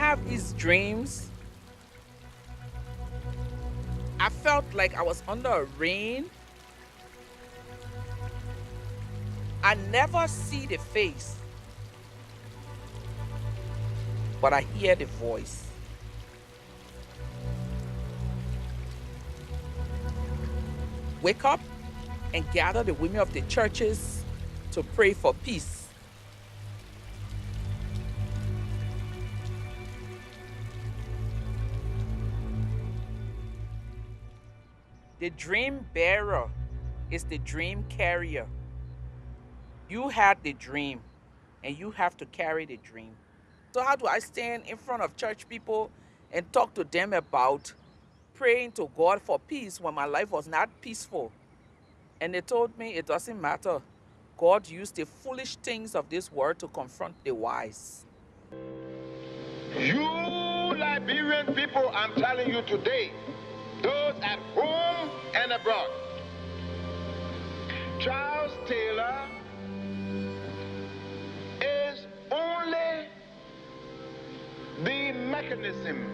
have these dreams. I felt like I was under a rain. I never see the face, but I hear the voice. Wake up and gather the women of the churches to pray for peace. The dream bearer is the dream carrier. You had the dream and you have to carry the dream. So how do I stand in front of church people and talk to them about praying to God for peace when my life was not peaceful? And they told me it doesn't matter. God used the foolish things of this world to confront the wise. You Liberian people, I'm telling you today, those at home and abroad, Charles Taylor is only the mechanism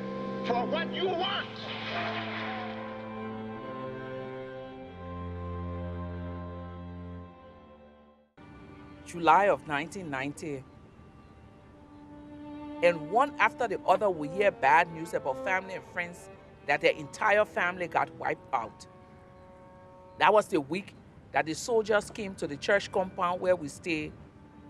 for what you want. July of 1990. And one after the other, we hear bad news about family and friends that their entire family got wiped out. That was the week that the soldiers came to the church compound where we stay,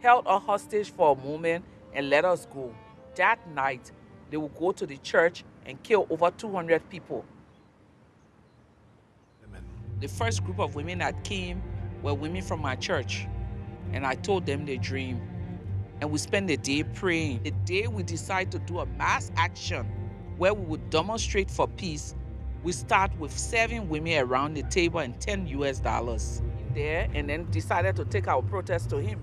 held us hostage for a moment, and let us go. That night, they would go to the church and kill over 200 people. Amen. The first group of women that came were women from my church, and I told them the dream. And we spent the day praying. The day we decided to do a mass action where we would demonstrate for peace, we start with 7 women around the table and $10 US there, and then decided to take our protest to him.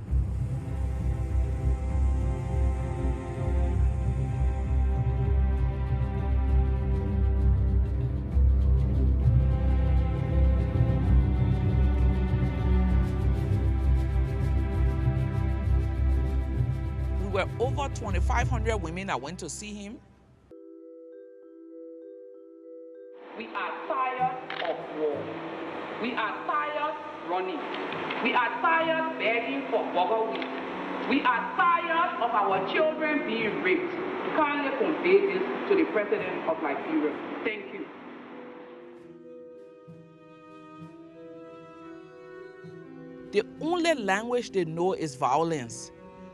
We were over 2,500 women that went to see him. We are tired of war. We are tired running. We are tired begging for burger wheat. We are tired of our children being raped. We kindly convey this to the President of Liberia. Thank you. The only language they know is violence.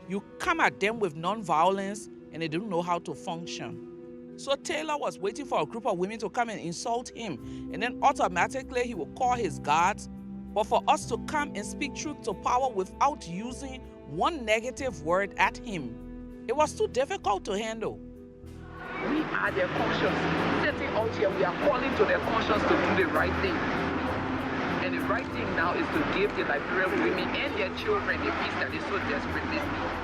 You come at them with non-violence and they don't know how to function. So Taylor was waiting for a group of women to come and insult him, and then automatically he would call his guards. But for us to come and speak truth to power without using one negative word at him, it was too difficult to handle. We are their conscience. Sitting out here, we are calling to their conscience to do the right thing. And the right thing now is to give the Liberian women and their children the peace that they so desperately need.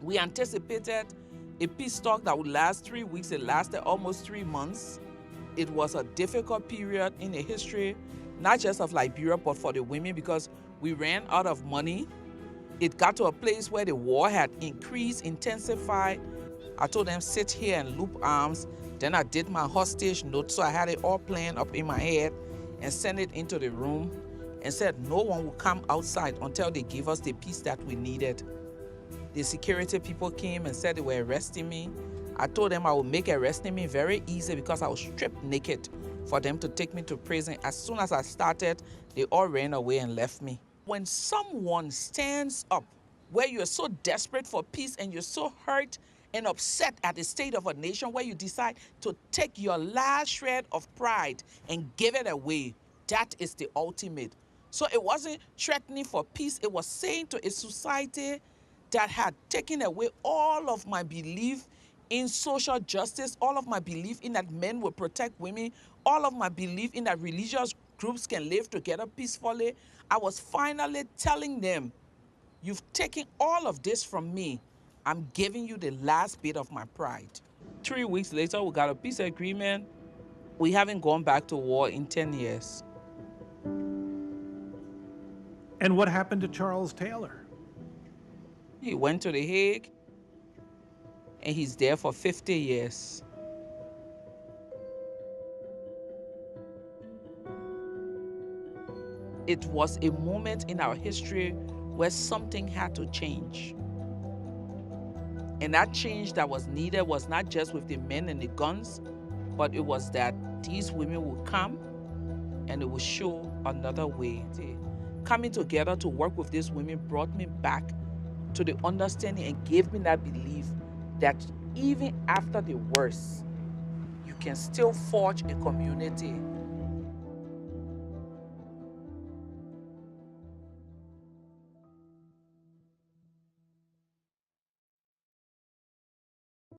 We anticipated a peace talk that would last 3 weeks. It lasted almost 3 months. It was a difficult period in the history, not just of Liberia, but for the women, because we ran out of money. It got to a place where the war had increased, intensified. I told them, sit here and loop arms. Then I did my hostage note, so I had it all planned up in my head and sent it into the room and said no one will come outside until they give us the peace that we needed. The security people came and said they were arresting me. I told them I would make arresting me very easy because I was stripped naked for them to take me to prison. As soon as I started, they all ran away and left me. When someone stands up where you're so desperate for peace and you're so hurt and upset at the state of a nation, where you decide to take your last shred of pride and give it away, that is the ultimate. So it wasn't threatening for peace. It was saying to a society that had taken away all of my belief in social justice, all of my belief in that men will protect women, all of my belief in that religious groups can live together peacefully. I was finally telling them, you've taken all of this from me. I'm giving you the last bit of my pride. 3 weeks later, we got a peace agreement. We haven't gone back to war in 10 years. And what happened to Charles Taylor? He went to The Hague, and he's there for 50 years. It was a moment in our history where something had to change. And that change that was needed was not just with the men and the guns, but it was that these women would come and it would show another way. Coming together to work with these women brought me back to the understanding and gave me that belief that even after the worst, you can still forge a community